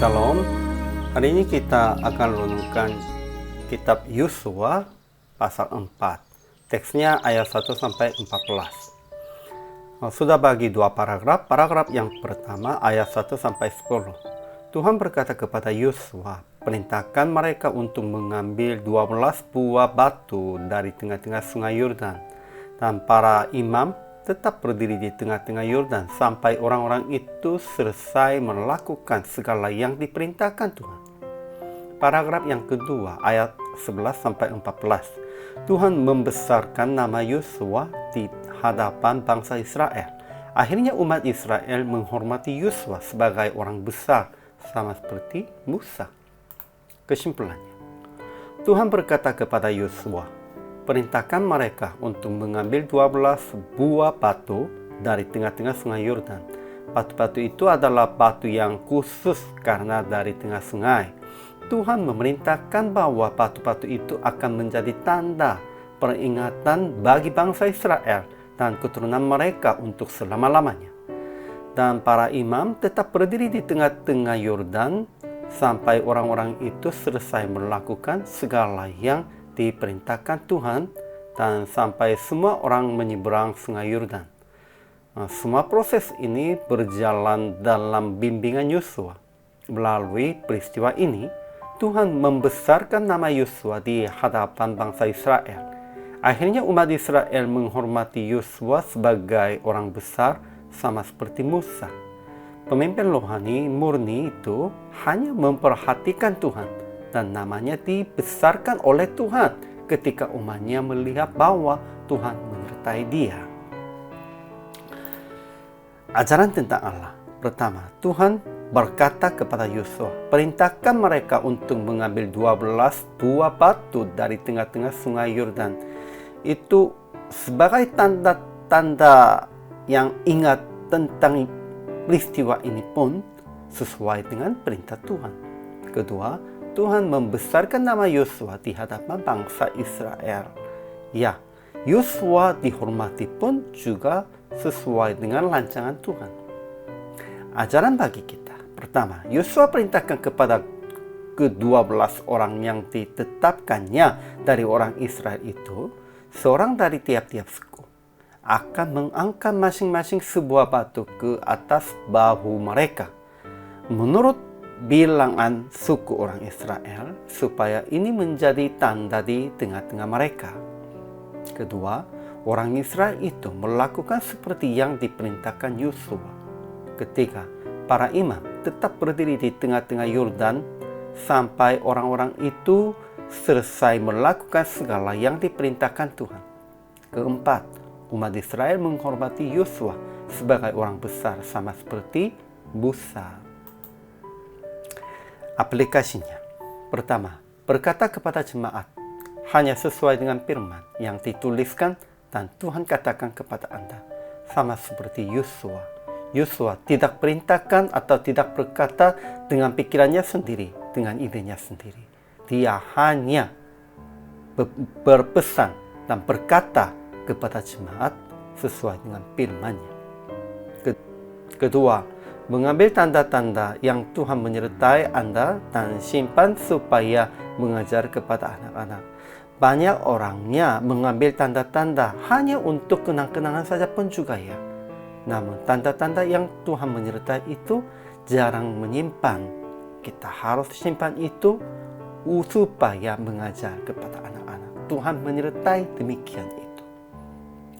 Shalom. Hari ini kita akan renungkan kitab Yosua pasal 4. Teksnya ayat 1 sampai 14. Sudah bagi dua paragraf. Paragraf yang pertama ayat 1 sampai 10. Tuhan berkata kepada Yosua, perintahkan mereka untuk mengambil 12 buah batu dari tengah-tengah sungai Yordan, dan para imam tetap berdiri di tengah-tengah Yordan sampai orang-orang itu selesai melakukan segala yang diperintahkan Tuhan. Paragraf yang kedua ayat 11 sampai 14. Tuhan membesarkan nama Yosua di hadapan bangsa Israel. Akhirnya umat Israel menghormati Yosua sebagai orang besar sama seperti Musa. Kesimpulannya, Tuhan berkata kepada Yosua, perintahkan mereka untuk mengambil 12 buah batu dari tengah-tengah sungai Yordan. Batu-batu itu adalah batu yang khusus karena dari tengah sungai. Tuhan memerintahkan bahwa batu-batu itu akan menjadi tanda peringatan bagi bangsa Israel dan keturunan mereka untuk selama-lamanya. Dan para imam tetap berdiri di tengah-tengah Yordan sampai orang-orang itu selesai melakukan segala yang diperintahkan Tuhan dan sampai semua orang menyeberang sungai Yordan. Semua proses ini berjalan dalam bimbingan Yosua. Melalui peristiwa ini, Tuhan membesarkan nama Yosua di hadapan bangsa Israel. Akhirnya umat Israel menghormati Yosua sebagai orang besar sama seperti Musa. Pemimpin rohani murni itu hanya memperhatikan Tuhan dan namanya dibesarkan oleh Tuhan ketika umatnya melihat bahwa Tuhan menyertai dia. Ajaran tentang Allah. Pertama, Tuhan berkata kepada Yosua, perintahkan mereka untuk mengambil 12 buah batu dari tengah-tengah sungai Yordan. Itu sebagai tanda-tanda yang ingat tentang peristiwa ini pun sesuai dengan perintah Tuhan. Kedua, Tuhan membesarkan nama Yosua di hadapan bangsa Israel. Ya, Yosua dihormati pun juga sesuai dengan rancangan Tuhan. Ajaran bagi kita. Pertama, Yosua perintahkan kepada ke-12 orang yang ditetapkannya dari orang Israel itu, seorang dari tiap-tiap suku akan mengangkat masing-masing sebuah batu ke atas bahu mereka menurut bilangan suku orang Israel, supaya ini menjadi tanda di tengah-tengah mereka. Kedua, orang Israel itu melakukan seperti yang diperintahkan Yosua. Ketiga, para imam tetap berdiri di tengah-tengah Yordan sampai orang-orang itu selesai melakukan segala yang diperintahkan Tuhan. Keempat, umat Israel menghormati Yosua sebagai orang besar sama seperti Musa. Aplikasinya. Pertama, berkata kepada jemaat hanya sesuai dengan firman yang dituliskan dan Tuhan katakan kepada Anda, sama seperti Yosua. Yosua tidak perintahkan atau tidak berkata dengan pikirannya sendiri, dengan idenya sendiri. Dia hanya berpesan dan berkata kepada jemaat sesuai dengan firman-Nya. Kedua, mengambil tanda-tanda yang Tuhan menyertai Anda dan simpan supaya mengajar kepada anak-anak. Banyak orangnya mengambil tanda-tanda hanya untuk kenang-kenangan saja pun juga ya. Namun tanda-tanda yang Tuhan menyertai itu jarang menyimpan. Kita harus simpan itu supaya mengajar kepada anak-anak. Tuhan menyertai demikian itu.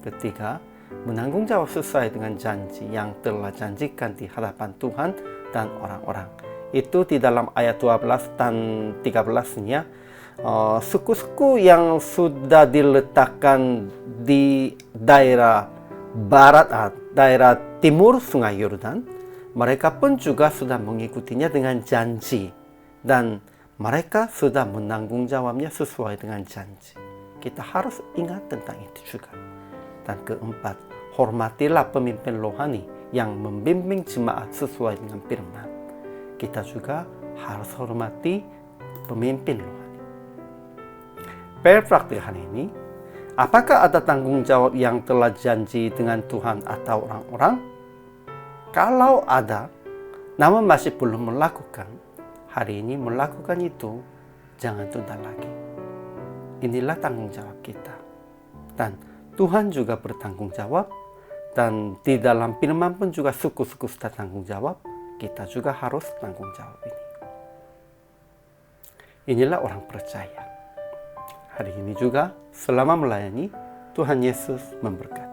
Ketiga, menanggung jawab sesuai dengan janji yang telah janjikan di hadapan Tuhan dan orang-orang. Itu di dalam ayat 12 dan 13-nya, suku-suku yang sudah diletakkan di daerah barat, daerah timur sungai Yordan, mereka pun juga sudah mengikutinya dengan janji. Dan mereka sudah menanggung jawabnya sesuai dengan janji. Kita harus ingat tentang itu juga. Dan keempat, hormatilah pemimpin rohani yang membimbing jemaat sesuai dengan firman. Kita juga harus hormati pemimpin rohani. Praktik hari ini, apakah ada tanggung jawab yang telah janji dengan Tuhan atau orang-orang? Kalau ada, namun masih belum melakukan, hari ini melakukan itu, jangan tunda lagi. Inilah tanggung jawab kita. Dan Tuhan juga bertanggung jawab. Dan di dalam firman pun juga suku-suku sudah tanggung jawab. Kita juga harus tanggung jawab ini. Inilah orang percaya. Hari ini juga selama melayani, Tuhan Yesus memberkati.